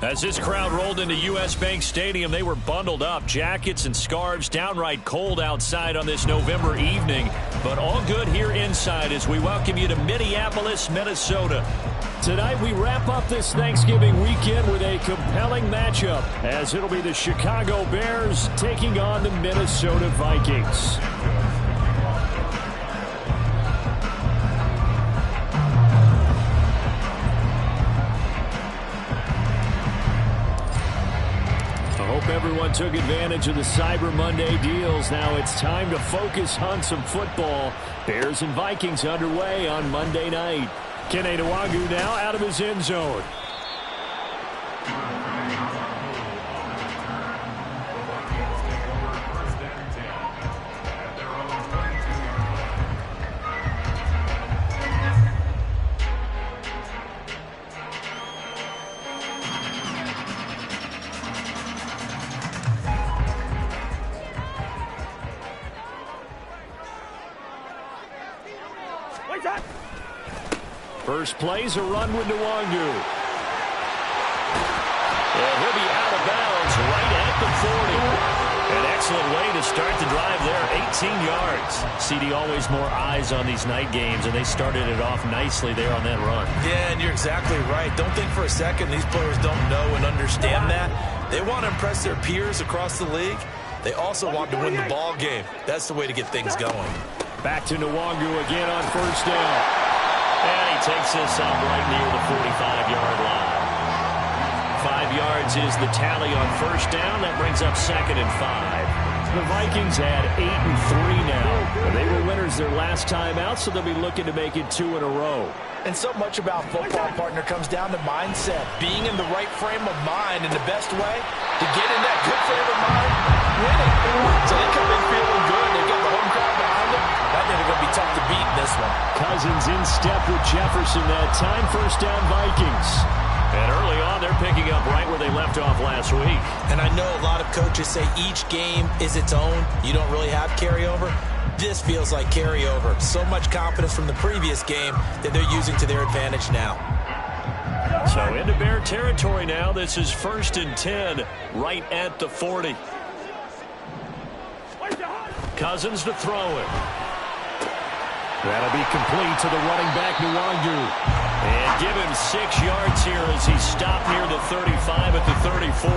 As this crowd rolled into U.S. Bank Stadium, they were bundled up, jackets and scarves, downright cold outside on this November evening. But all good here inside as we welcome you to Minneapolis, Minnesota. Tonight we wrap up this Thanksgiving weekend with a compelling matchup, as it'll be the Chicago Bears taking on the Minnesota Vikings. Everyone took advantage of the Cyber Monday deals. Now it's time to focus on some football. Bears and Vikings underway on Monday night. Kene Nwangwu now out of his end zone. First play's a run with Nwangwu. And he'll be out of bounds right at the 40. An excellent way to start the drive there, 18 yards. CD, always more eyes on these night games, and they started it off nicely there on that run. Yeah, and you're exactly right. Don't think for a second these players don't know and understand that. They want to impress their peers across the league. They also want to win the ball game. That's the way to get things going. Back to Nwangwu again on first down. And he takes this up right near the 45-yard line. 5 yards is the tally on first down. That brings up 2nd and 5. The Vikings had 8-3 now. They were winners their last time out, so they'll be looking to make it 2 in a row. And so much about football, partner, comes down to mindset. Being in the right frame of mind, and the best way to get in that good frame of mind, winning. So they come in feeling good. They've got the home crowd behind them. I think they're going to be tough to beat in this one. Cousins in step with Jefferson that time. First down, Vikings. And early on, they're picking up right where they left off last week. And I know a lot of coaches say each game is its own. You don't really have carryover. This feels like carryover. So much confidence from the previous game that they're using to their advantage now. So into Bear territory now. This is 1st and 10 right at the 40. Cousins to throw it. That'll be complete to the running back, Nwangwu. And give him 6 yards here as he stopped near the 35 at the 34.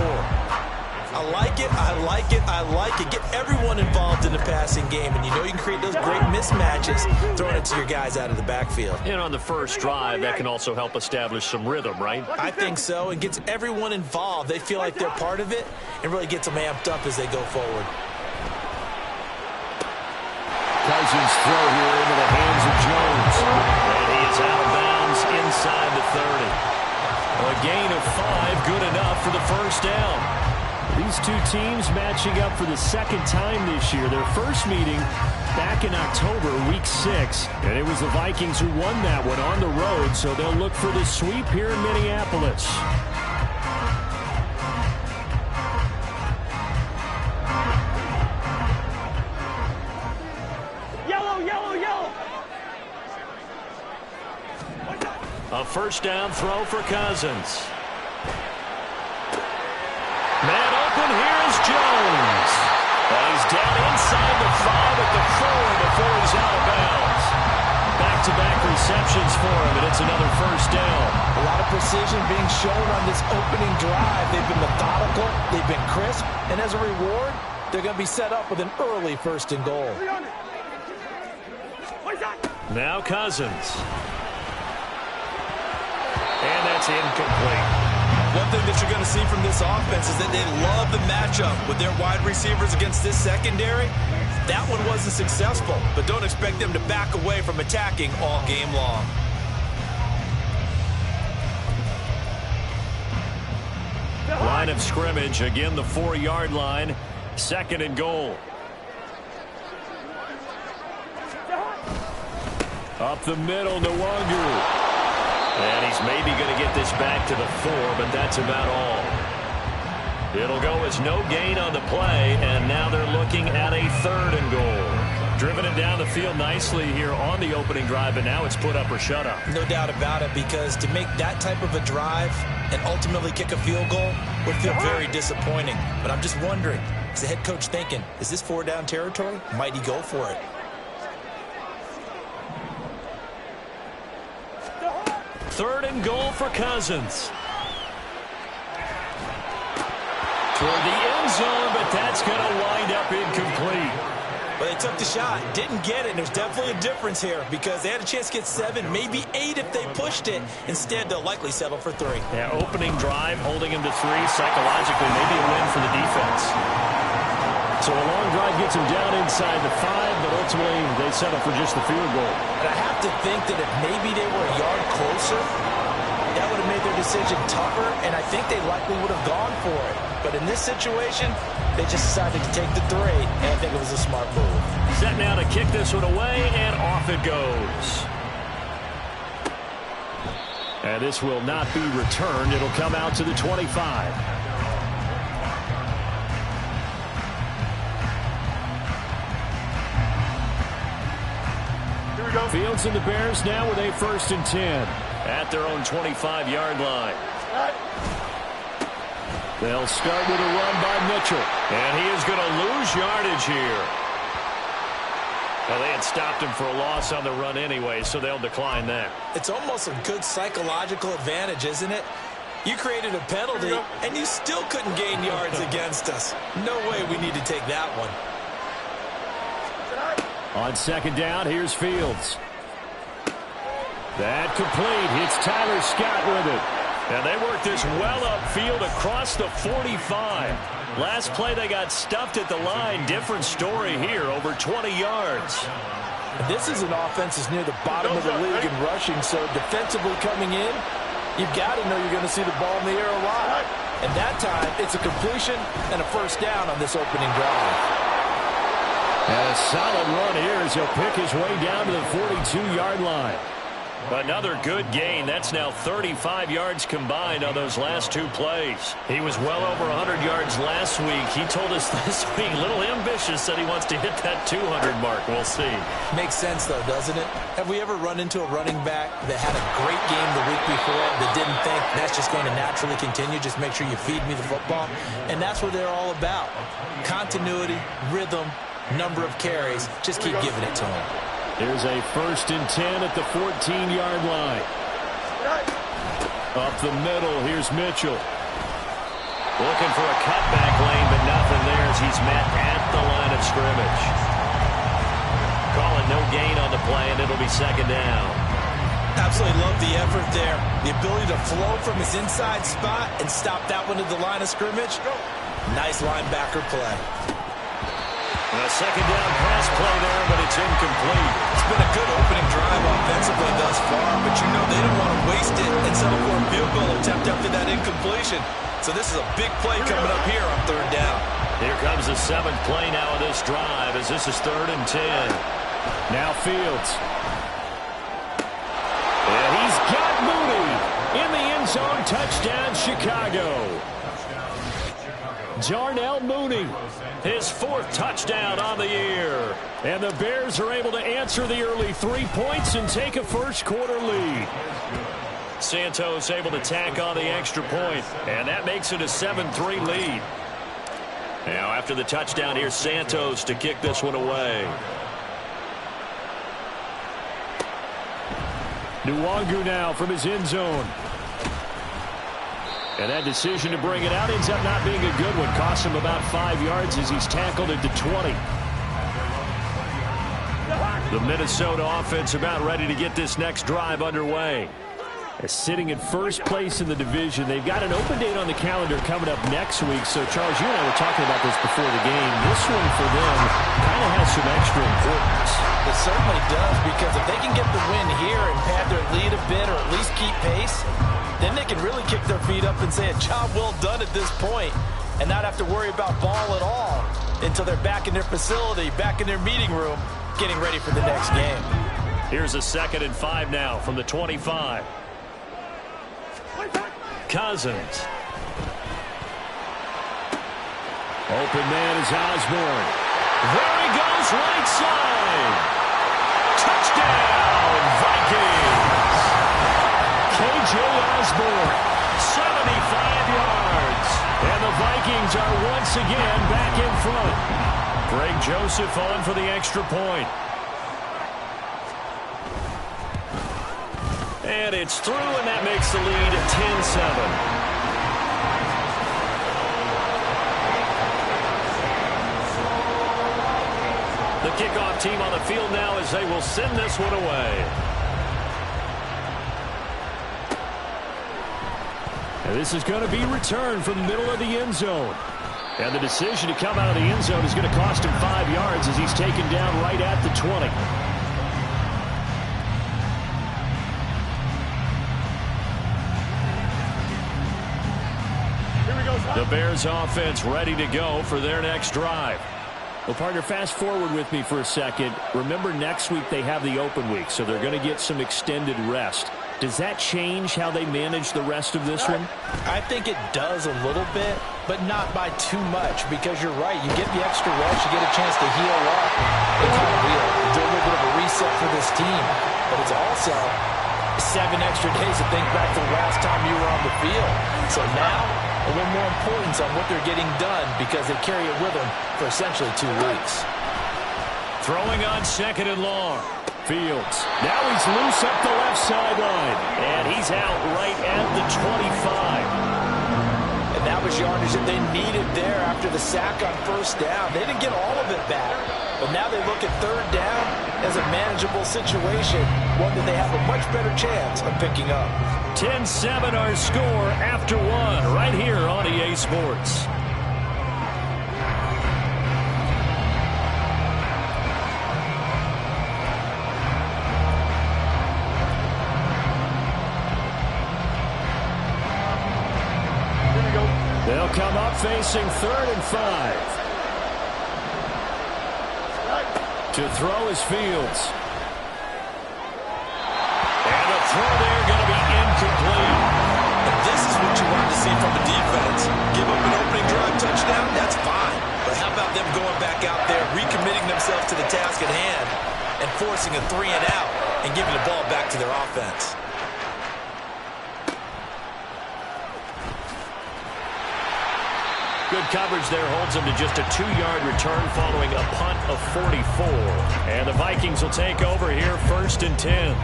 I like it, I like it, I like it. Get everyone involved in the passing game, and you know you can create those great mismatches throwing it to your guys out of the backfield. And on the first drive, that can also help establish some rhythm, right? I think so. It gets everyone involved. They feel like they're part of it and really gets them amped up as they go forward. Cousins throw here into the hands of Jones. And he is out of bounds inside the 30. A gain of 5, good enough for the first down. These two teams matching up for the second time this year. Their first meeting back in October, week 6. And it was the Vikings who won that one on the road, so they'll look for the sweep here in Minneapolis. A first down throw for Cousins. Man open, here's Jones. And he's down inside the 5 at the 4 before he's out of bounds. Back-to-back receptions for him, and it's another first down. A lot of precision being shown on this opening drive. They've been methodical, they've been crisp, and as a reward, they're going to be set up with an early 1st and goal. Now Cousins. And that's incomplete. One thing that you're going to see from this offense is that they love the matchup with their wide receivers against this secondary. That one wasn't successful, but don't expect them to back away from attacking all game long. Line of scrimmage, again the 4-yard line, 2nd and goal. Up the middle, Nwangwu. And he's maybe going to get this back to the 4, but that's about all. It'll go as no gain on the play, and now they're looking at a 3rd and goal. Driven it down the field nicely here on the opening drive, and now it's put up or shut up. No doubt about it, because to make that type of a drive and ultimately kick a field goal would feel very disappointing. But I'm just wondering, is the head coach thinking, is this 4-down territory? Might he go for it? Third and goal for Cousins. Toward the end zone, but that's going to wind up incomplete. Well, they took the shot, didn't get it, and there's definitely a difference here because they had a chance to get 7, maybe 8 if they pushed it. Instead, they'll likely settle for 3. Yeah, opening drive, holding him to 3, psychologically, maybe a win for the defense. So a long drive gets them down inside the 5, but ultimately they settle for just the field goal. And I have to think that if maybe they were a yard closer, that would have made their decision tougher, and I think they likely would have gone for it. But in this situation, they just decided to take the 3, and I think it was a smart move. Set now to kick this one away, and off it goes. And this will not be returned. It'll come out to the 25. Fields and the Bears now with a 1st and 10 at their own 25-yard line. They'll start with a run by Mitchell, and he is going to lose yardage here. Well, they had stopped him for a loss on the run anyway, so they'll decline that. It's almost a good psychological advantage, isn't it? You created a penalty, and you still couldn't gain yards against us. No way we need to take that one. On 2nd down, here's Fields. That complete. Hits Tyler Scott with it. And they work this well upfield across the 45. Last play, they got stuffed at the line. Different story here, over 20 yards. This is an offense that's near the bottom of the league in rushing, so defensively coming in, you've got to know you're going to see the ball in the air a lot. And that time, it's a completion and a 1st down on this opening drive. And a solid run here as he'll pick his way down to the 42-yard line. Another good gain. That's now 35 yards combined on those last 2 plays. He was well over 100 yards last week. He told us this week, a little ambitious, said he wants to hit that 200 mark. We'll see. Makes sense, though, doesn't it? Have we ever run into a running back that had a great game the week before that didn't think that's just going to naturally continue? Just make sure you feed me the football. And that's what they're all about. Continuity, rhythm, number of carries. Just keep giving it to him. Here's a 1st and 10 at the 14-yard line. Up the middle, here's Mitchell. Looking for a cutback lane, but nothing there as he's met at the line of scrimmage. Calling no gain on the play, and it'll be 2nd down. Absolutely love the effort there. The ability to flow from his inside spot and stop that one at the line of scrimmage. Nice linebacker play. A 2nd down pass play there, but it's incomplete. It's been a good opening drive offensively thus far, but you know they don't want to waste it and settle for a field goal attempt after that incompletion. So this is a big play coming up here on 3rd down. Here comes the 7th play now of this drive as this is 3rd and 10. Now Fields. And he's got Mooney in the end zone. Touchdown, Chicago. Darnell Mooney, his 4th touchdown on the year. And the Bears are able to answer the early 3 points and take a 1st quarter lead. Santos able to tack on the extra point, and that makes it a 7-3 lead. Now after the touchdown, here's Santos to kick this one away. Nwangu now from his end zone. And that decision to bring it out ends up not being a good one. Cost him about 5 yards as he's tackled into 20. The Minnesota offense about ready to get this next drive underway. Sitting in 1st place in the division. They've got an open date on the calendar coming up next week. So, Charles, you and I were talking about this before the game. This one for them kind of has some extra importance. It certainly does, because if they can get the win here and pad their lead a bit or at least keep pace, then they can really kick their feet up and say a job well done at this point and not have to worry about ball at all until they're back in their facility, back in their meeting room, getting ready for the next game. Here's a 2nd and 5 now from the 25. Cousins. Open man is Osborne. Very goes right side. Touchdown, Vikings. K.J. Osborne, 75 yards. And the Vikings are once again back in front. Greg Joseph on for the extra point. And it's through, and that makes the lead 10-7. The kickoff team on the field now as they will send this one away. And this is going to be returned from the middle of the end zone. And the decision to come out of the end zone is going to cost him 5 yards as he's taken down right at the 20. The Bears offense ready to go for their next drive. Well, partner, fast forward with me for a second. Remember, next week they have the open week, so they're going to get some extended rest. Does that change how they manage the rest of this one? I think it does a little bit, but not by too much, because you're right. You get the extra rest, you get a chance to heal up and kind of do a little bit of a reset for this team. But it's also 7 extra days to think back to the last time you were on the field. So now, a little more importance on what they're getting done because they carry it with them for essentially 2 weeks. Throwing on 2nd and long. Fields. Now he's loose up the left sideline. And he's out right at the 25. And that was yardage that they needed there after the sack on 1st down. They didn't get all of it back. But now they look at 3rd down as a manageable situation, one that they have a much better chance of picking up. 10-7 our score after 1 right here on EA Sports. They'll come up facing 3rd and 5. To throw is Fields. And the throw there going to be incomplete. And this is what you want to see from the defense. Give up an opening drive touchdown, that's fine. But how about them going back out there, recommitting themselves to the task at hand, and forcing a 3 and out, and giving the ball back to their offense. Good coverage there holds him to just a 2-yard return following a punt of 44. And the Vikings will take over here 1st and 10.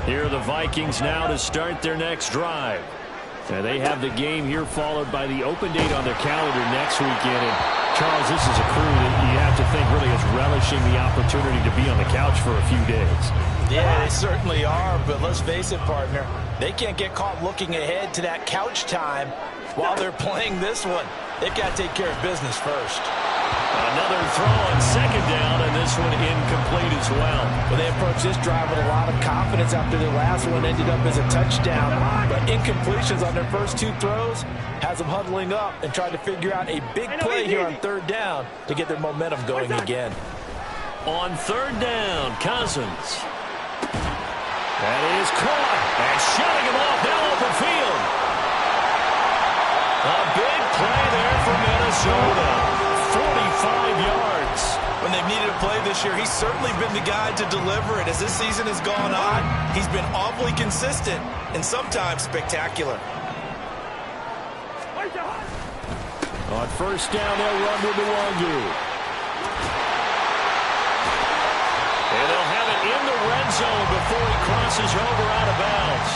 Here are the Vikings now to start their next drive. And they have the game here followed by the open date on their calendar next weekend. And Charles, this is a crew that you have to think really is relishing the opportunity to be on the couch for a few days. Yeah, they certainly are, but let's face it, partner. They can't get caught looking ahead to that couch time while they're playing this one. They've got to take care of business first. Another throw on 2nd down, and this one incomplete as well. Well, they approached this drive with a lot of confidence after their last one ended up as a touchdown. But incompletions on their first 2 throws has them huddling up and trying to figure out a big play here on 3rd down to get their momentum going again. On 3rd down, Cousins. That is caught. And shutting him off now open field. A big play there for Minnesota. 45 yards. When they've needed a play this year, he's certainly been the guy to deliver it. As this season has gone on, he's been awfully consistent and sometimes spectacular. On 1st down, they'll run with Nwangu. And they'll have it in the red zone before he crosses over out of bounds.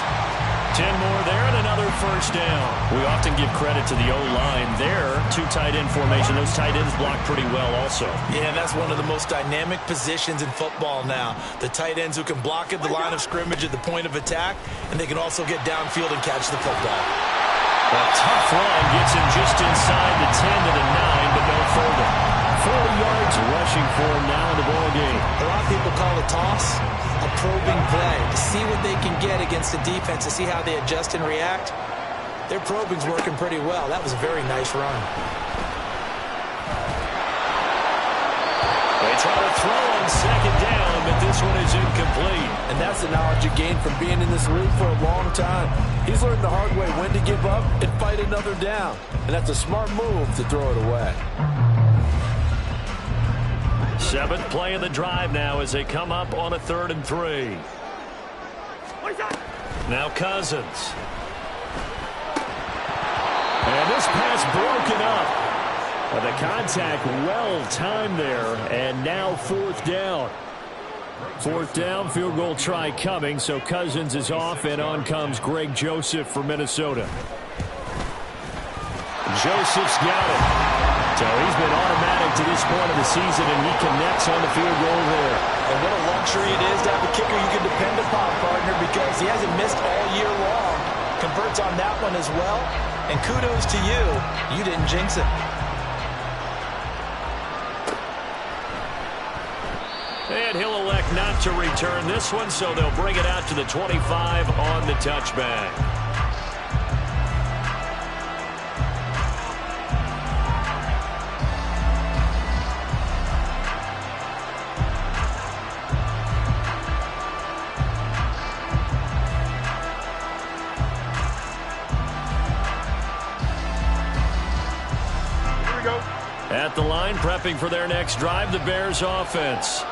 10 more there and another 1st down. We often give credit to the O-line there. 2 tight end formation. Those tight ends block pretty well also. Yeah, that's one of the most dynamic positions in football now. The tight ends who can block at the line of scrimmage at the point of attack, and they can also get downfield and catch the football. A tough run gets him just inside the 10 to the 9, but no further. 40 yards rushing for him now in the ball game. A lot of people call a toss a probing play to see what they can get against the defense, to see how they adjust and react. Their probing's working pretty well. That was a very nice run. They try to throw on 2nd down, but this one is incomplete. And that's the knowledge you gain from being in this league for a long time. He's learned the hard way when to give up and fight another down. And that's a smart move to throw it away. Seventh play of the drive now as they come up on a 3rd and 3. Now Cousins. And this pass broken up. The contact well timed there, and now 4th down. 4th down, field goal try coming, so Cousins is off, and on comes Greg Joseph for Minnesota. Joseph's got it. So he's been automatic to this point of the season, and he connects on the field goal there. And what a luxury it is to have a kicker you can depend upon, partner, because he hasn't missed all year long. Converts on that one as well, and kudos to you. You didn't jinx it. And he'll elect not to return this one, so they'll bring it out to the 25 on the touchback. Here we go. At the line, prepping for their next drive, the Bears offense.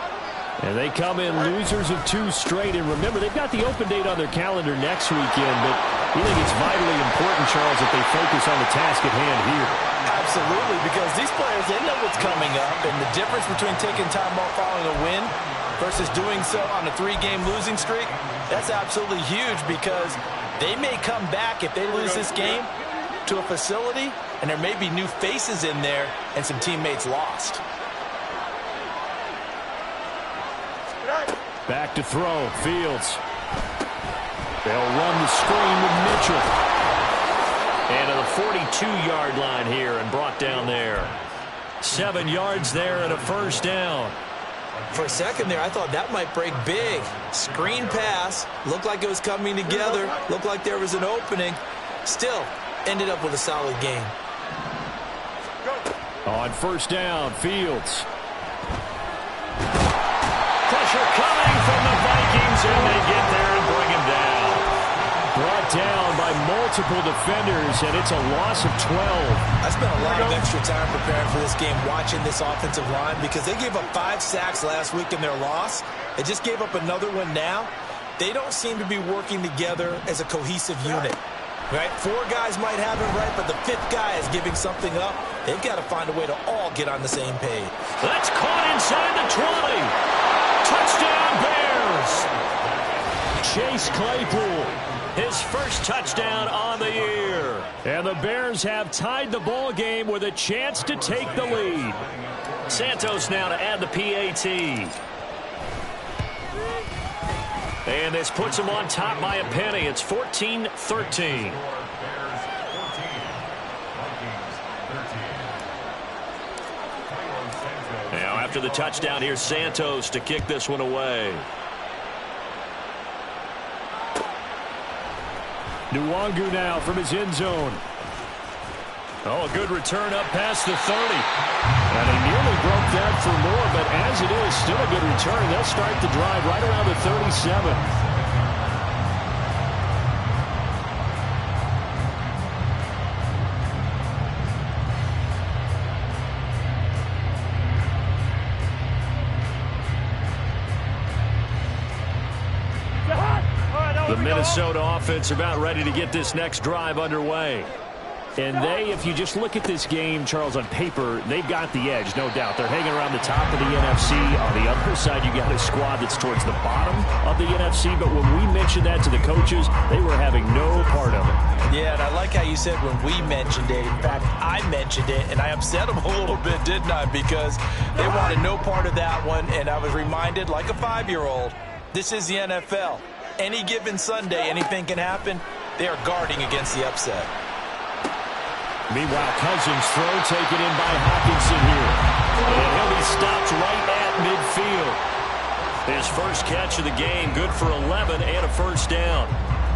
And they come in losers of 2 straight. And remember, they've got the open date on their calendar next weekend. But you think it's vitally important, Charles, that they focus on the task at hand here? Absolutely, because these players, they know what's coming up. And the difference between taking time off following a win versus doing so on a 3-game losing streak, that's absolutely huge, because they may come back if they lose this game to a facility, and there may be new faces in there and some teammates lost. Back to throw, Fields. They'll run the screen with Mitchell. And to the 42-yard line here and brought down there. 7 yards there and a 1st down. For a second there, I thought that might break big. Screen pass, looked like it was coming together, looked like there was an opening. Still, ended up with a solid game. On 1st down, Fields. Pressure coming from the Vikings, and they get there and bring him down. Brought down by multiple defenders, and it's a loss of 12. I spent a lot of extra time preparing for this game, watching this offensive line, because they gave up 5 sacks last week in their loss. They just gave up another one now. They don't seem to be working together as a cohesive unit. Right? 4 guys might have it right, but the 5th guy is giving something up. They've got to find a way to all get on the same page. That's caught inside the 20. Touchdown, Bears! Chase Claypool, his first touchdown on the year. And the Bears have tied the ball game with a chance to take the lead. Santos now to add the PAT. And this puts them on top by a penny. It's 14-13. Now after the touchdown, here's Santos to kick this one away. Nwangu now from his end zone. Oh, a good return up past the 30. And they nearly broke that for more, but as it is, still a good return. They'll start the drive right around the 37. The Minnesota offense about ready to get this next drive underway. And they, if you just look at this game, Charles, on paper, they've got the edge, no doubt. They're hanging around the top of the NFC. On the other side, you got a squad that's towards the bottom of the NFC. But when we mentioned that to the coaches, they were having no part of it. Yeah, and I like how you said when we mentioned it. In fact, I mentioned it, and I upset them a little bit, didn't I? Because they wanted no part of that one, and I was reminded, like a 5-year-old, this is the NFL. Any given Sunday, anything can happen. They are guarding against the upset. Meanwhile, Cousins' throw taken in by Hawkinson here. And he'll be stopped right at midfield. His first catch of the game, good for 11 and a 1st down.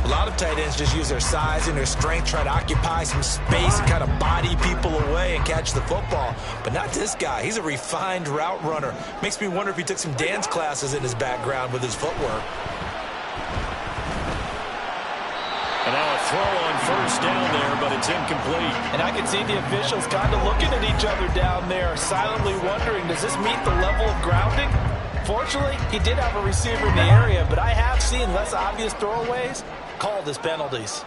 A lot of tight ends just use their size and their strength, try to occupy some space and kind of body people away and catch the football. But not this guy. He's a refined route runner. Makes me wonder if he took some dance classes in his background with his footwork. And now a throw on first down there, but it's incomplete. And I can see the officials kind of looking at each other down there, silently wondering, does this meet the level of grounding? Fortunately, he did have a receiver in the area, but I have seen less obvious throwaways called as penalties.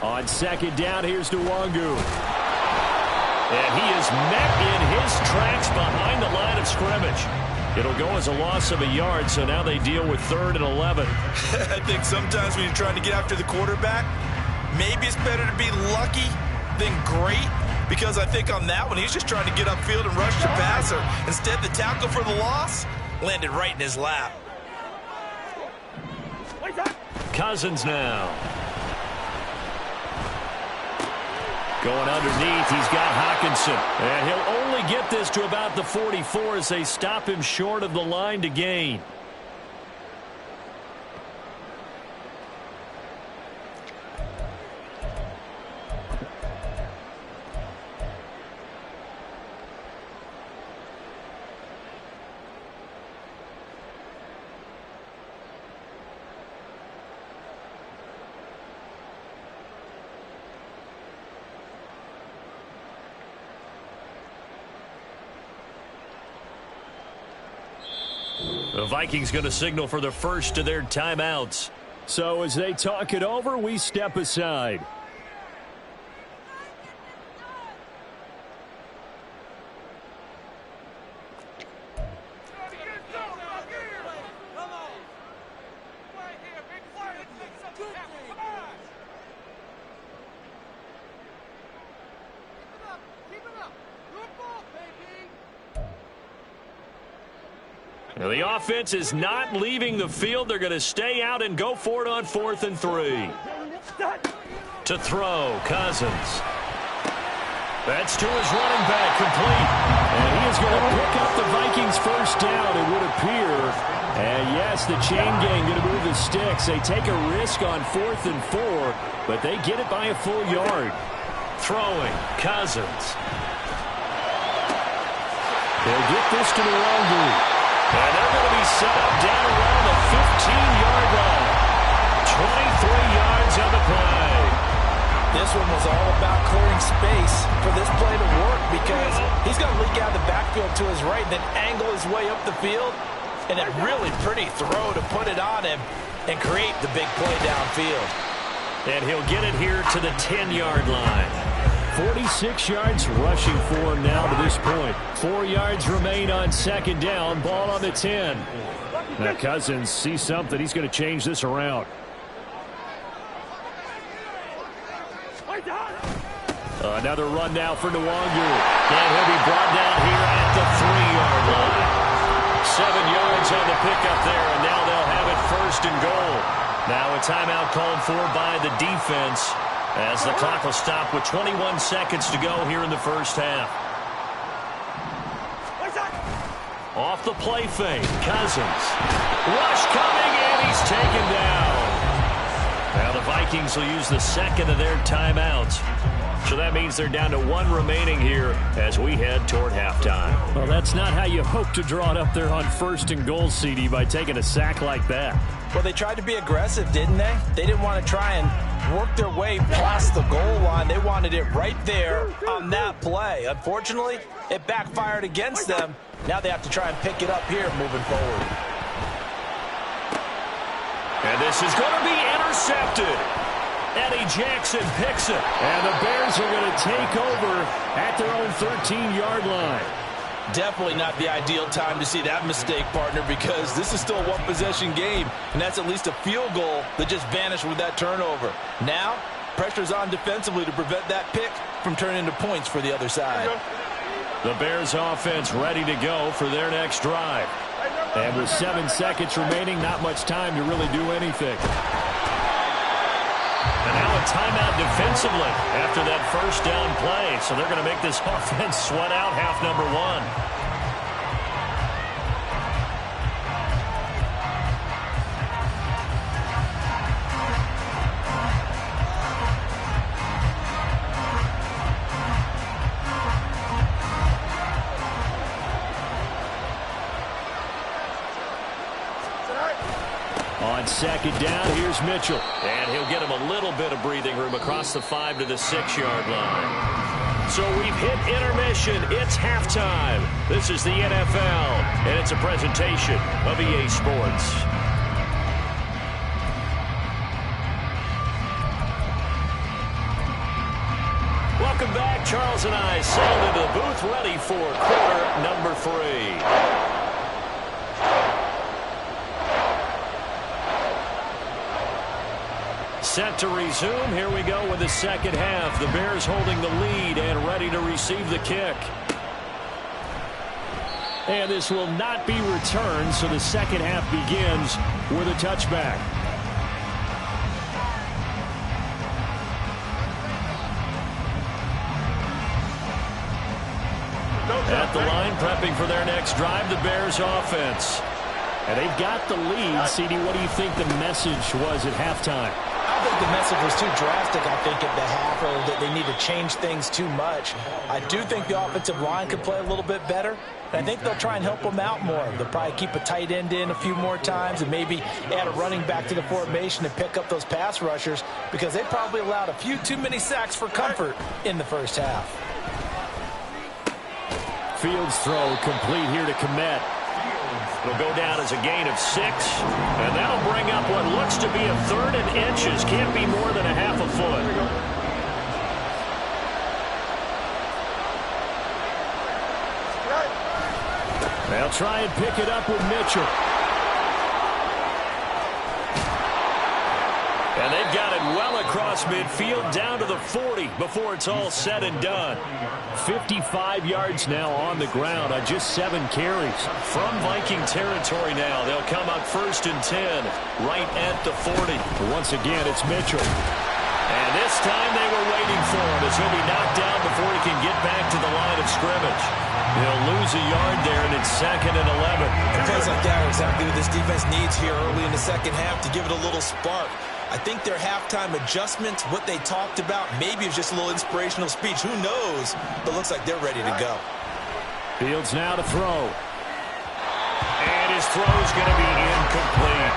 On second down, here's Nwangu. And he is met in his tracks behind the line of scrimmage. It'll go as a loss of a yard, so now they deal with 3rd and 11. I think sometimes when you're trying to get after the quarterback, maybe it's better to be lucky than great, because I think on that one, he's just trying to get upfield and rush the passer. Instead, the tackle for the loss landed right in his lap. Cousins now. Going underneath, he's got Hockenson. And he'll only get this to about the 44 as they stop him short of the line to gain. The Vikings going to signal for the first of their timeouts. So as they talk it over, we step aside. Now the offense is not leaving the field. They're going to stay out and go for it on 4th and 3. To throw, Cousins. That's to his running back, complete. And he is going to pick up the Vikings first down, it would appear. And yes, the chain gang going to move the sticks. They take a risk on 4th and 4, but they get it by a full yard. Throwing, Cousins. They'll get this to Nwangu. And they're going to be set up down around the 15-yard line. 23 yards on the play. This one was all about clearing space for this play to work, because he's going to leak out of the backfield to his right and then angle his way up the field. And a really pretty throw to put it on him and create the big play downfield. And he'll get it here to the 10-yard line. 46 yards rushing for him now to this point. 4 yards remain on second down. Ball on the 10. Now Cousins sees something. He's going to change this around. Another run now for Nwangu. And he'll be brought down here at the 3-yard line. 7 yards on the pickup there, and now they'll have it 1st and goal. Now a timeout called for by the defense, as the clock will stop with 21 seconds to go here in the first half. Off the play fake, Cousins. Rush coming, and he's taken down. Now the Vikings will use the second of their timeouts. So that means they're down to 1 remaining here as we head toward halftime. Well, that's not how you hope to draw it up there on 1st and goal, CD, by taking a sack like that. Well, they tried to be aggressive, didn't they? They didn't want to try and work their way past the goal line. They wanted it right there on that play. Unfortunately, it backfired against them. Now they have to try and pick it up here moving forward. And this is going to be intercepted. Eddie Jackson picks it. And the Bears are going to take over at their own 13-yard line. Definitely not the ideal time to see that mistake, partner, because this is still a one-possession game, and that's at least a field goal that just vanished with that turnover. Now, pressure's on defensively to prevent that pick from turning into points for the other side. The Bears offense ready to go for their next drive. And with 7 seconds remaining, not much time to really do anything. And now a timeout defensively after that first down play. So they're going to make this offense sweat out half number 1. On On second down, here's Mitchell. And he'll get him a little bit of breathing room across the 5 to the 6-yard line. So we've hit intermission. It's halftime. This is the NFL, and it's a presentation of EA Sports. Welcome back. Charles and I sailed into the booth ready for quarter number 3. Set to resume. Here we go with the second half. The Bears holding the lead and ready to receive the kick. And this will not be returned, so the second half begins with a touchback. At the line, prepping for their next drive, the Bears offense. And they've got the lead. CD, what do you think the message was at halftime? I think the message was too drastic, I think, at the half, or that they need to change things too much. I do think the offensive line could play a little bit better. And I think they'll try and help them out more. They'll probably keep a tight end in a few more times and maybe add a running back to the formation and pick up those pass rushers, because they probably allowed a few too many sacks for comfort in the first half. Fields throw complete here to Komet. It'll go down as a gain of 6, and that'll bring up what looks to be a 3rd and inches. Can't be more than a half a foot. They'll try and pick it up with Mitchell. And they've got it well across midfield, down to the 40 before it's all said and done. 55 yards now on the ground on just 7 carries. From Viking territory now, they'll come up 1st and 10, right at the 40. But once again, it's Mitchell. And this time they were waiting for him, as he'll be knocked down before he can get back to the line of scrimmage. He'll lose a yard there, and it's 2nd and 11. And plays like that are exactly what this defense needs here early in the second half to give it a little spark. I think their halftime adjustments, what they talked about, maybe it's just a little inspirational speech. Who knows? But looks like they're ready to go. Fields now to throw. And his throw's going to be incomplete.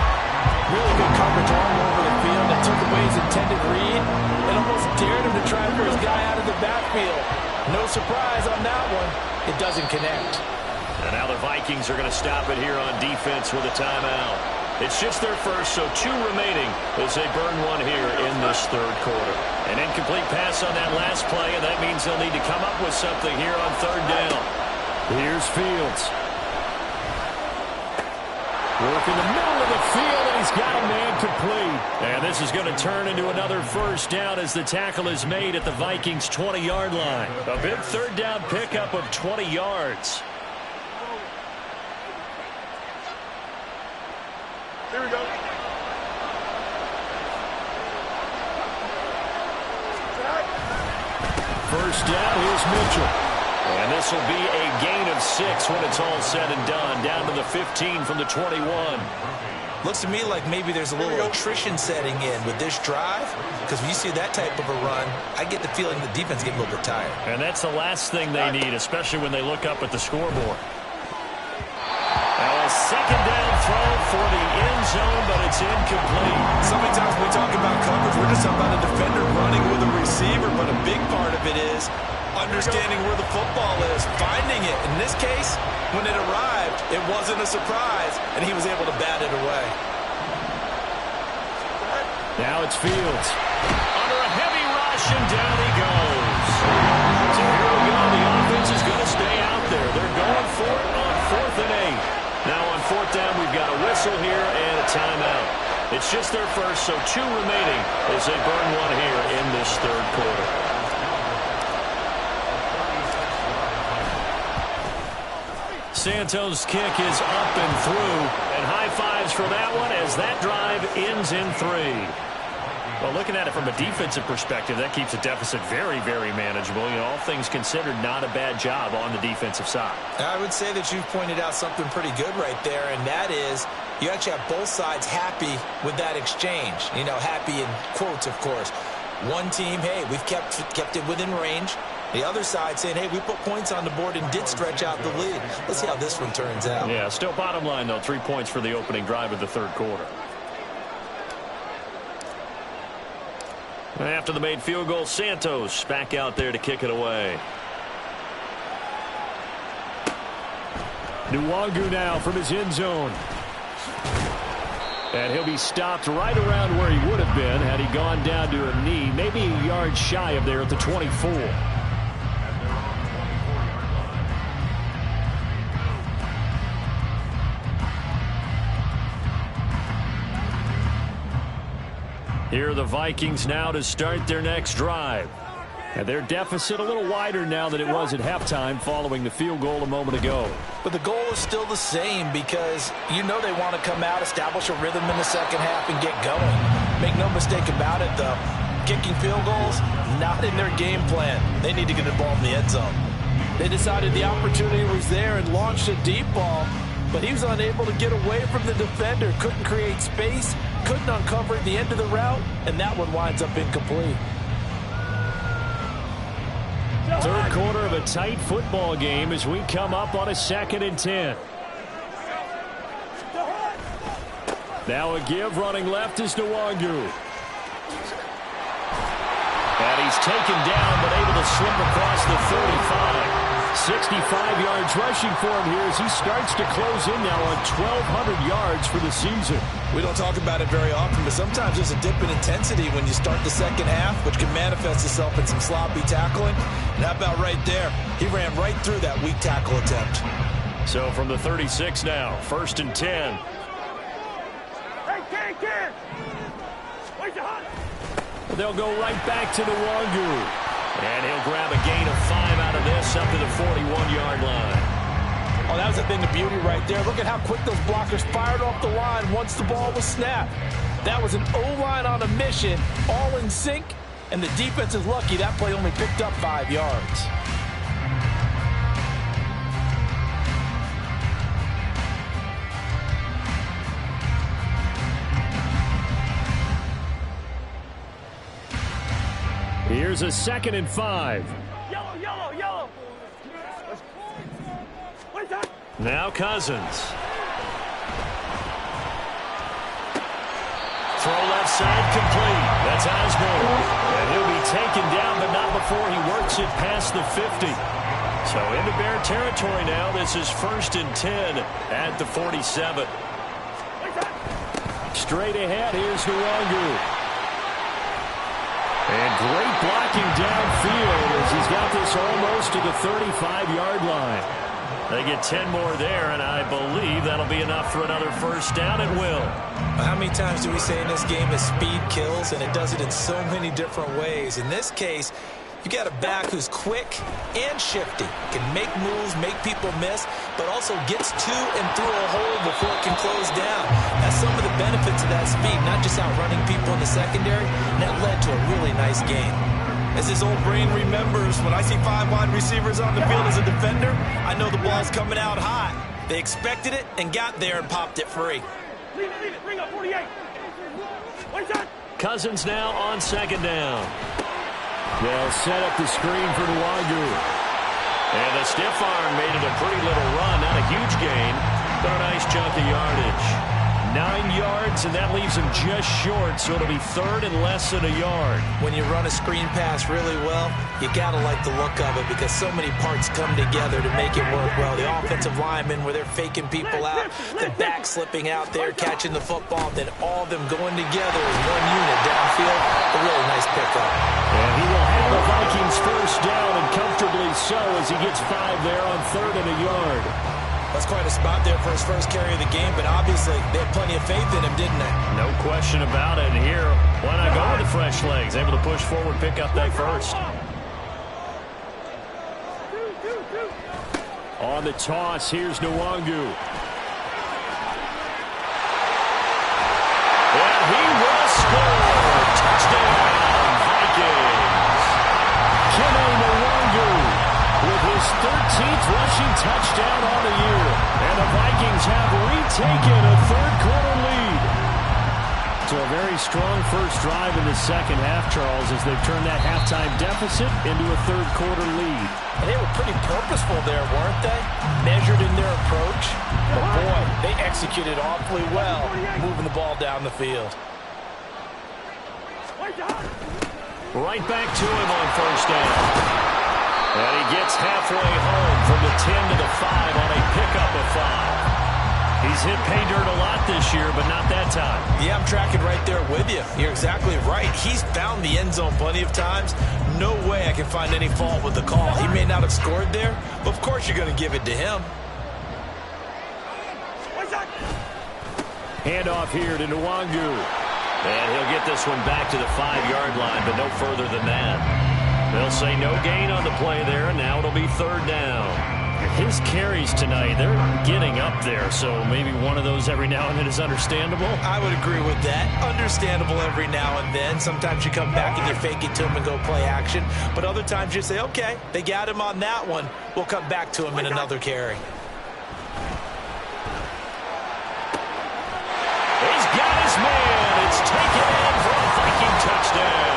Really good coverage all over the field. That took away his intended read and almost dared him to try for his guy out of the backfield. No surprise on that one. It doesn't connect. And now the Vikings are going to stop it here on defense with a timeout. It's just their first, so 2 remaining as they burn 1 here in this 3rd quarter. An incomplete pass on that last play, and that means they'll need to come up with something here on 3rd down. Here's Fields. Working the middle of the field, and he's got a man complete. And this is going to turn into another 1st down as the tackle is made at the Vikings' 20-yard line. A big 3rd down pickup of 20 yards. Here we go. First down, here's Mitchell. And this will be a gain of 6 when it's all said and done. Down to the 15 from the 21. Looks to me like maybe there's a little attrition setting in with this drive, because when you see that type of a run, I get the feeling the defense getting a little bit tired. And that's the last thing they need, especially when they look up at the scoreboard. Now a 2nd down throw for the end zone, but it's incomplete. So many times when we talk about coverage, we're just talking about a defender running with a receiver, but a big part of it is understanding where the football is, finding it. In this case, when it arrived, it wasn't a surprise, and he was able to bat it away. Now it's Fields. Under a heavy rush, and down he goes. So here we go. The offense is going to stay out there. They're going for it on 4th and 8. Now on 4th down, we've got a whistle here and a timeout. It's just their first, so 2 remaining as they burn 1 here in this 3rd quarter. Santos' kick is up and through, and high fives for that one as that drive ends in 3. Well, looking at it from a defensive perspective, that keeps the deficit very, very manageable. You know, all things considered, not a bad job on the defensive side. I would say that you've pointed out something pretty good right there, and that is you actually have both sides happy with that exchange. You know, happy in quotes, of course. One team, hey, we've kept it within range. The other side saying, hey, we put points on the board and did stretch out the lead. Let's see how this one turns out. Yeah, still bottom line, though, 3 points for the opening drive of the 3rd quarter. After the made field goal, Santos back out there to kick it away. Nwangu now from his end zone. And he'll be stopped right around where he would have been had he gone down to a knee, maybe a yard shy of there at the 24. Here are the Vikings now to start their next drive. And their deficit a little wider now than it was at halftime following the field goal a moment ago. But the goal is still the same because you know they want to come out, establish a rhythm in the second half, and get going. Make no mistake about it, though. Kicking field goals, not in their game plan. They need to get the ball in the end zone. They decided the opportunity was there and launched a deep ball, but he was unable to get away from the defender. Couldn't create space, couldn't uncover the end of the route, and that one winds up incomplete. Third quarter of a tight football game as we come up on a 2nd and 10. Now a give running left is Nwangu. And he's taken down but able to slip across the 35. 65 yards rushing for him here as he starts to close in now on 1,200 yards for the season. We don't talk about it very often, but sometimes there's a dip in intensity when you start the second half, which can manifest itself in some sloppy tackling. And how about right there? He ran right through that weak tackle attempt. So from the 36 now, 1st and 10. They'll go right back to Nwangu. And he'll grab a gain of 5 out of this up to the 41-yard line. Oh, that was a thing of beauty right there. Look at how quick those blockers fired off the line once the ball was snapped. That was an O-line on a mission, all in sync, and the defense is lucky that play only picked up 5 yards. Here's a 2nd and 5. Yellow. Now Cousins. Throw left side complete. That's Osborne. And he'll be taken down, but not before he works it past the 50. So into Bear territory now. This is 1st and 10 at the 47. Straight ahead, here's Nwangu. And great blocking downfield as he's got this almost to the 35-yard line. They get 10 more there, and I believe that'll be enough for another first down at will. How many times do we say in this game that speed kills, and it does it in so many different ways? In this case, you got a back who's quick and shifty, can make moves, make people miss, but also gets to and through a hole before it can close down. That's some of the benefits of that speed, not just outrunning people in the secondary, and that led to a really nice game. As his old brain remembers, when I see 5 wide receivers on the field as a defender, I know the ball's coming out hot. They expected it and got there and popped it free. Leave it. Bring up 48. Cousins now on 2nd down. They'll set up the screen for Nwangu. And the stiff arm made it a pretty little run. Not a huge gain, but a nice chunk of yardage. 9 yards, and that leaves him just short, so it'll be 3rd and less than a yard. When you run a screen pass really well, you got to like the look of it because so many parts come together to make it work well. The offensive linemen, where they're faking people out, the back slipping out there, catching the football, then all of them going together as one unit downfield. A really nice pickup. And he will have the Vikings first down, and comfortably so as he gets 5 there on 3rd and a yard. That's quite a spot there for his first carry of the game, but obviously they had plenty of faith in him, didn't they? No question about it. And here, why not go with the fresh legs? Able to push forward, pick up that first. On the toss, here's Nwangu. And he will score. Touchdown, Vikings. Kene Nwangu with his 13th rushing touchdown on the year. And the Vikings have retaken a 3rd quarter lead. So a very strong first drive in the second half, Charles, as they've turned that halftime deficit into a 3rd quarter lead. And they were pretty purposeful there, weren't they? Measured in their approach. But boy, they executed awfully well, moving the ball down the field. Right back to him on first down. And he gets halfway home from the 10 to the 5 on a pickup of 5. He's hit pay dirt a lot this year, but not that time. Yeah, I'm tracking right there with you. You're exactly right. He's found the end zone plenty of times. No way I can find any fault with the call. He may not have scored there, but of course you're going to give it to him. Handoff here to Nwangu. And he'll get this one back to the 5-yard line, but no further than that. They'll say no gain on the play there, and now it'll be third down. His carries tonight, they're getting up there, so maybe one of those every now and then is understandable. I would agree with that. Understandable every now and then. Sometimes you come back and you fake it to him and go play action. But other times you say, okay, they got him on that one. We'll come back to him in another carry. He's got his man. It's taken in for a Viking touchdown.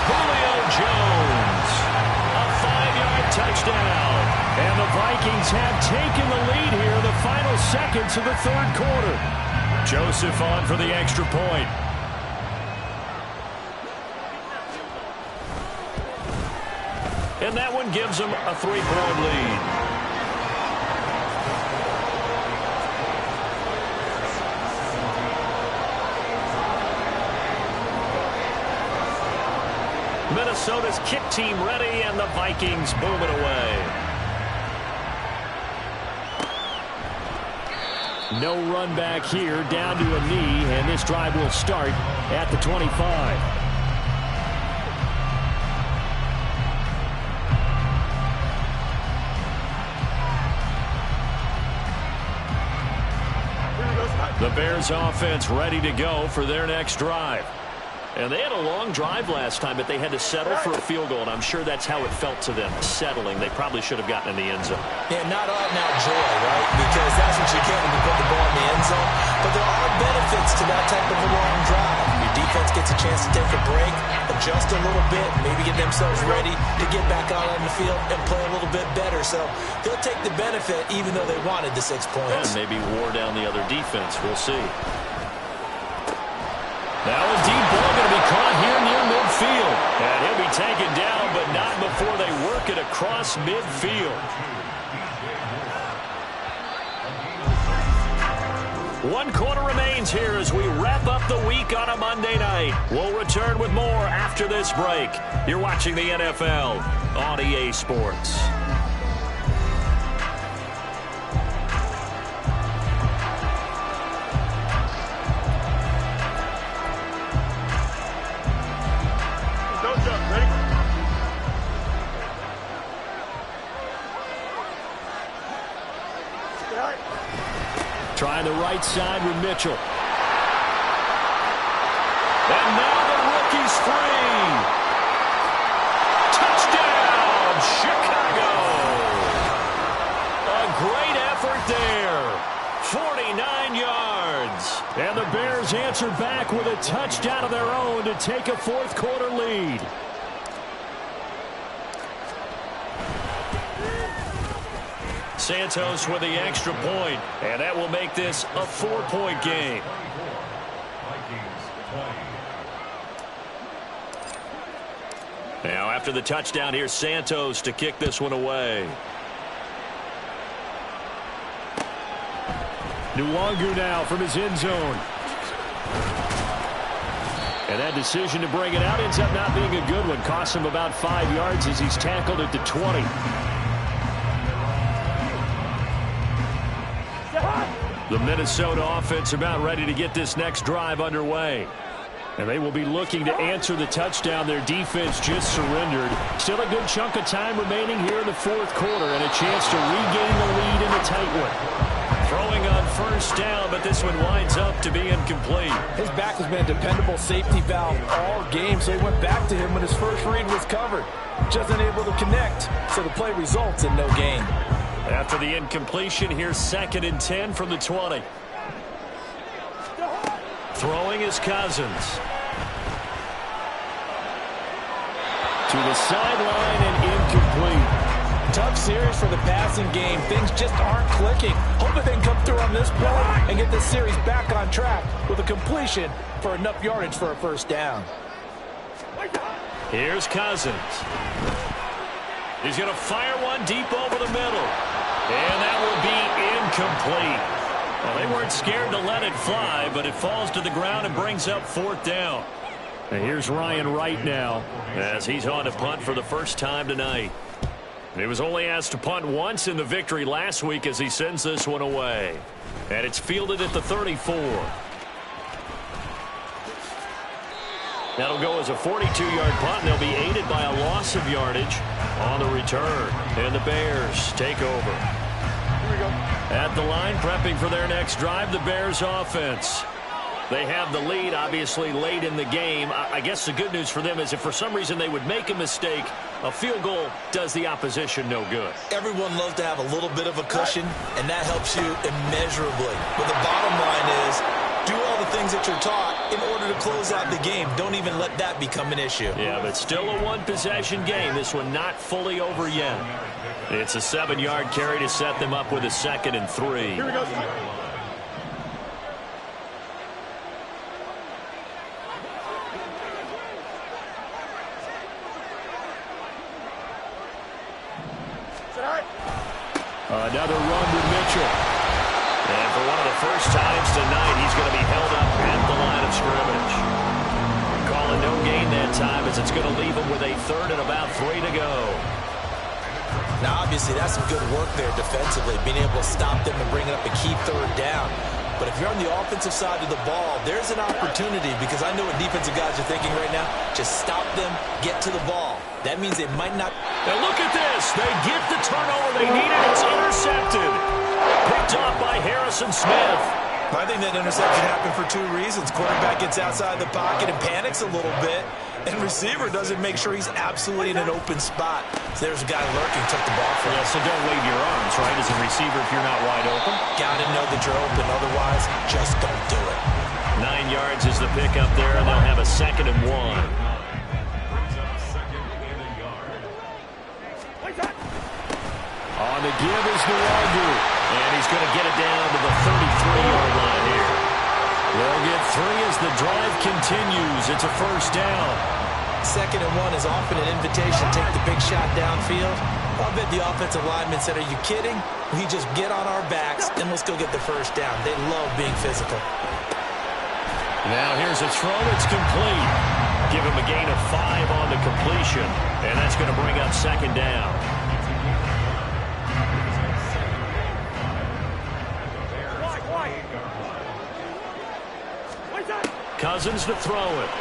Julio Jones, a 5-yard touchdown. And the Vikings have taken the lead here in the final seconds of the third quarter. Joseph on for the extra point. And that one gives them a 3-point lead. Minnesota's kick team ready, and the Vikings boom it away. No run back here, down to a knee, and this drive will start at the 25. The Bears offense ready to go for their next drive. And they had a long drive last time, but they had to settle for a field goal, and I'm sure that's how it felt to them, settling. They probably should have gotten in the end zone. Yeah, not out-and-out joy, right? Because that's what you get when you put the ball in the end zone. But there are benefits to that type of a long drive. Your defense gets a chance to take a break, adjust a little bit, maybe get themselves ready to get back out on the field and play a little bit better. So they'll take the benefit even though they wanted the 6 points. And maybe wore down the other defense. We'll see. Now a deep ball going to be caught here near midfield. And he'll be taken down, but not before they work it across midfield. 1 quarter remains here as we wrap up the week on a Monday night. We'll return with more after this break. You're watching the NFL on EA Sports. Trying the right side with Mitchell. And now the rookie's free. Touchdown, Chicago. A great effort there. 49 yards. And the Bears answer back with a touchdown of their own to take a fourth quarter lead. Santos with the extra point, and that will make this a 4-point game. Now after the touchdown, here's Santos to kick this one away. Nwangu now from his end zone. And that decision to bring it out ends up not being a good one. Costs him about 5 yards as he's tackled at the 20. The Minnesota offense about ready to get this next drive underway. And they will be looking to answer the touchdown. Their defense just surrendered. Still a good chunk of time remaining here in the fourth quarter and a chance to regain the lead in a tight one. Throwing on first down, but this one winds up to be incomplete. His back has been a dependable safety valve all game, so he went back to him when his first read was covered. Just unable to connect, so the play results in no gain. After the incompletion, here's 2nd and 10 from the 20. Throwing is Cousins. To the sideline and incomplete. Tough series for the passing game. Things just aren't clicking. Hoping they can come through on this play and get this series back on track with a completion for enough yardage for a first down. Here's Cousins. He's going to fire one deep over the middle. And that will be incomplete. Well, they weren't scared to let it fly, but it falls to the ground and brings up 4th down. And here's Ryan Wright now as he's on to punt for the first time tonight. He was only asked to punt once in the victory last week as he sends this one away. And it's fielded at the 34. That'll go as a 42-yard punt, and they'll be aided by a loss of yardage on the return. And the Bears take over. Here we go. At the line, prepping for their next drive, the Bears offense. They have the lead, obviously, late in the game. I guess the good news for them is if for some reason they would make a mistake, a field goal does the opposition no good. Everyone loves to have a little bit of a cushion, and that helps you immeasurably. But the bottom line is, do all the things that you're taught in order to close out the game. Don't even let that become an issue. Yeah, but still a one-possession game. This one not fully over yet. It's a 7-yard carry to set them up with a 2nd and 3. Here we go. Another run with Mitchell. And for one of the first times tonight, he's going to be held up at the line of scrimmage. Calling no gain that time as it's going to leave him with a 3rd and about 3 to go. Now, obviously, that's some good work there defensively, being able to stop them and bring up a key 3rd down. But if you're on the offensive side of the ball, there's an opportunity because I know what defensive guys are thinking right now. Just stop them, get to the ball. That means they might not. Now look at this. They get the turnover they needed. It's intercepted. Picked off by Harrison Smith. I think that interception happened for 2 reasons. Quarterback gets outside the pocket and panics a little bit, and receiver doesn't make sure he's absolutely in an open spot. So there's a guy lurking, took the ball from him. Yeah, so don't wave your arms, right, as a receiver if you're not wide open. Got to know that you're open. Otherwise, just don't do it. 9 yards is the pickup there, and they'll have a 2nd and 1. On the give is Nwangu, and he's going to get it down to the 33-yard line here. They'll get 3 as the drive continues. It's a 1st down. 2nd and 1 is often an invitation. Take the big shot downfield. I bet the offensive lineman said, are you kidding? We just get on our backs, and let's go get the 1st down. They love being physical. Now here's a throw. It's complete. Give him a gain of 5 on the completion, and that's going to bring up 2nd down. Cousins to throw it.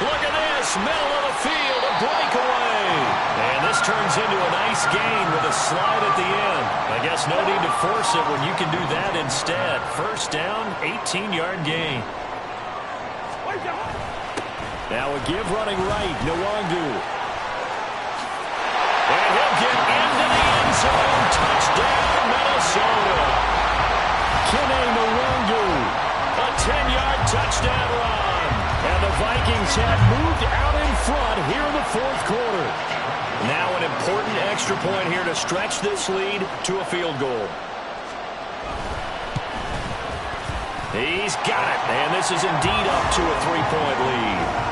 Look at this, middle of the field, a breakaway. And this turns into a nice gain with a slide at the end. I guess no need to force it when you can do that instead. 1st down, 18-yard gain. Now a give running right, Nwangu. And he'll get into the end zone. Touchdown, Minnesota. Kene Nwangu, a 10-yard touchdown run. And the Vikings have moved out in front here in the 4th quarter. Now an important extra point here to stretch this lead to a field goal. He's got it, and this is indeed up to a 3-point lead.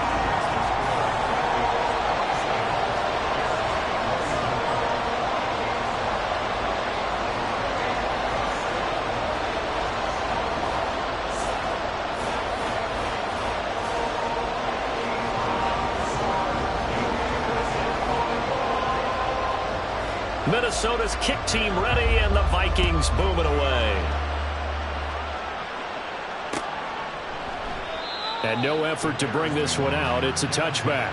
Minnesota's kick team ready, and the Vikings booming away. And no effort to bring this one out. It's a touchback.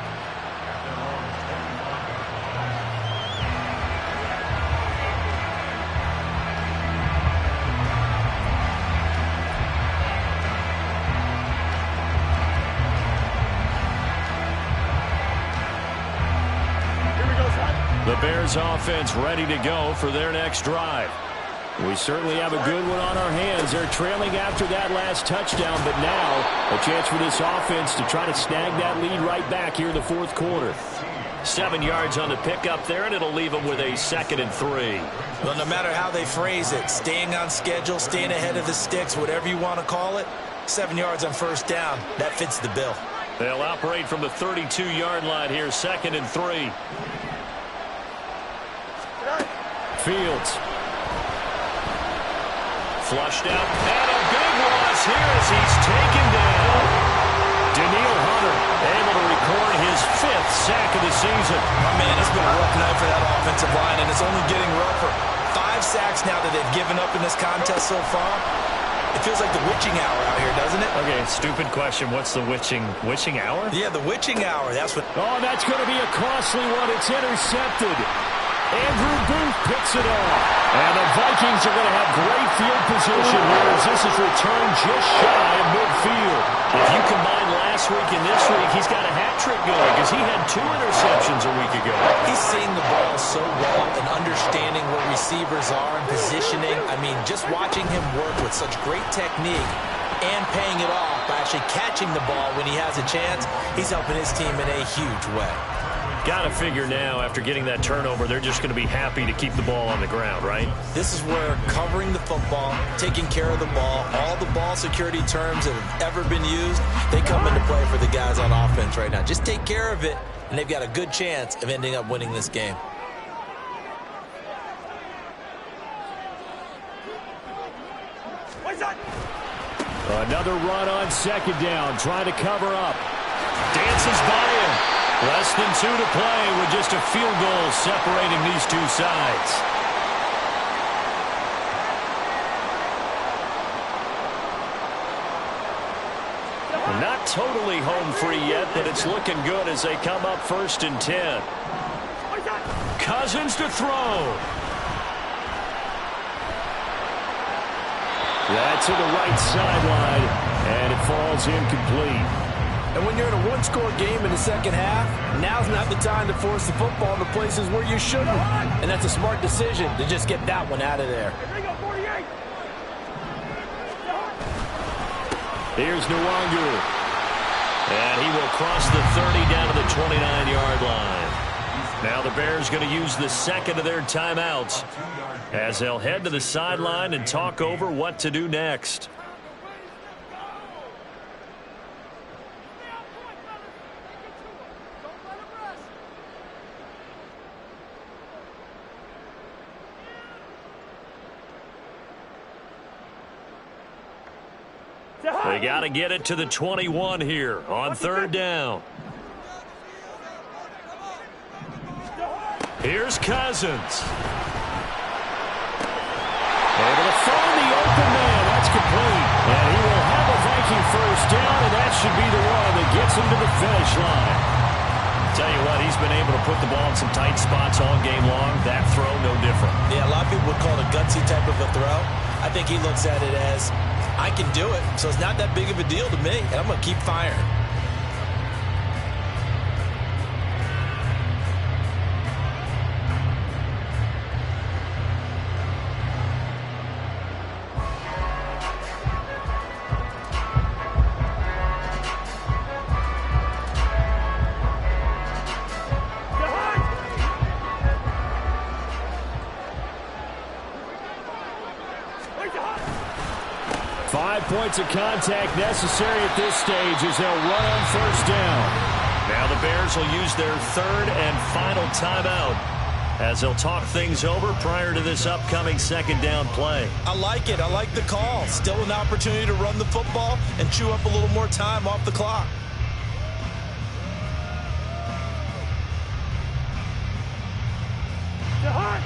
The Bears offense ready to go for their next drive. We certainly have a good one on our hands. They're trailing after that last touchdown, but now a chance for this offense to try to snag that lead right back here in the 4th quarter. 7 yards on the pickup there, and it'll leave them with a 2nd and 3. Well, no matter how they phrase it, staying on schedule, staying ahead of the sticks, whatever you want to call it, 7 yards on first down. That fits the bill. They'll operate from the 32-yard line here, 2nd and 3. Fields. Flushed out, and a big loss here as he's taken down. Daniil Hunter able to record his 5th sack of the season. Oh, man, it's been a rough night for that offensive line, and it's only getting rougher. 5 sacks now that they've given up in this contest so far. It feels like the witching hour out here, doesn't it? Okay, stupid question. What's the witching hour? Yeah, the witching hour. That's what. Oh, that's going to be a costly one. It's intercepted. Andrew Booth picks it off. And the Vikings are going to have great field position here as this is returned just shy of midfield. If you combine last week and this week, he's got a hat trick going because he had 2 interceptions a week ago. He's seeing the ball so well and understanding where receivers are and positioning. I mean, just watching him work with such great technique and paying it off by actually catching the ball when he has a chance, he's helping his team in a huge way. Got to figure now, after getting that turnover, they're just going to be happy to keep the ball on the ground, right? This is where covering the football, taking care of the ball, all the ball security terms that have ever been used, they come into play for the guys on offense right now. Just take care of it, and they've got a good chance of ending up winning this game. Another run on 2nd down, trying to cover up. Dances by him. Less than 2 to play with just a field goal separating these two sides. Not totally home free yet, but it's looking good as they come up 1st and 10. Cousins to throw. That's to the right sideline, and it falls incomplete. And when you're in a one-score game in the second half, now's not the time to force the football into places where you shouldn't. And that's a smart decision to just get that one out of there. Here's Nwangu. And he will cross the 30 down to the 29-yard line. Now the Bears going to use the 2nd of their timeouts as they'll head to the sideline and talk over what to do next. They got to get it to the 21 here on 3rd down. Here's Cousins. Able to find the open man. That's complete. And he will have a Viking 1st down, and that should be the one that gets him to the finish line. Tell you what, he's been able to put the ball in some tight spots all game long. That throw, no different. Yeah, a lot of people would call it a gutsy type of a throw. I think he looks at it as, I can do it, so it's not that big of a deal to me, and I'm going to keep firing. Points of contact necessary at this stage as they'll run on 1st down. Now the Bears will use their 3rd and final timeout as they'll talk things over prior to this upcoming 2nd down play. I like it. I like the call. Still an opportunity to run the football and chew up a little more time off the clock. Go ahead.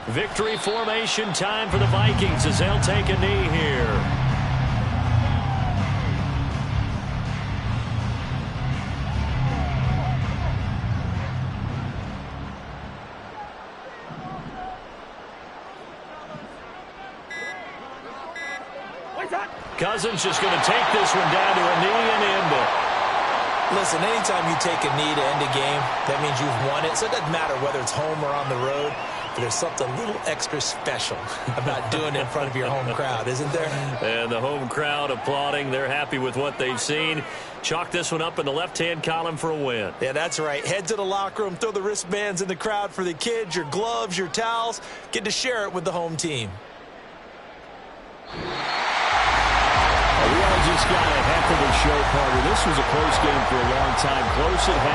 Victory formation time for the Vikings as they'll take a knee here. Cousins just going to take this one down to a knee and end it. Listen, anytime you take a knee to end a game, that means you've won it. So it doesn't matter whether it's home or on the road. but there's something a little extra special about doing it in front of your home crowd, isn't there? And the home crowd applauding. They're happy with what they've seen. Chalk this one up in the left-hand column for a win. Yeah, that's right. Head to the locker room, throw the wristbands in the crowd for the kids, your gloves, your towels. Get to share it with the home team. We all just got a heck of a show, partner. This was a close game for a long time. Close at half.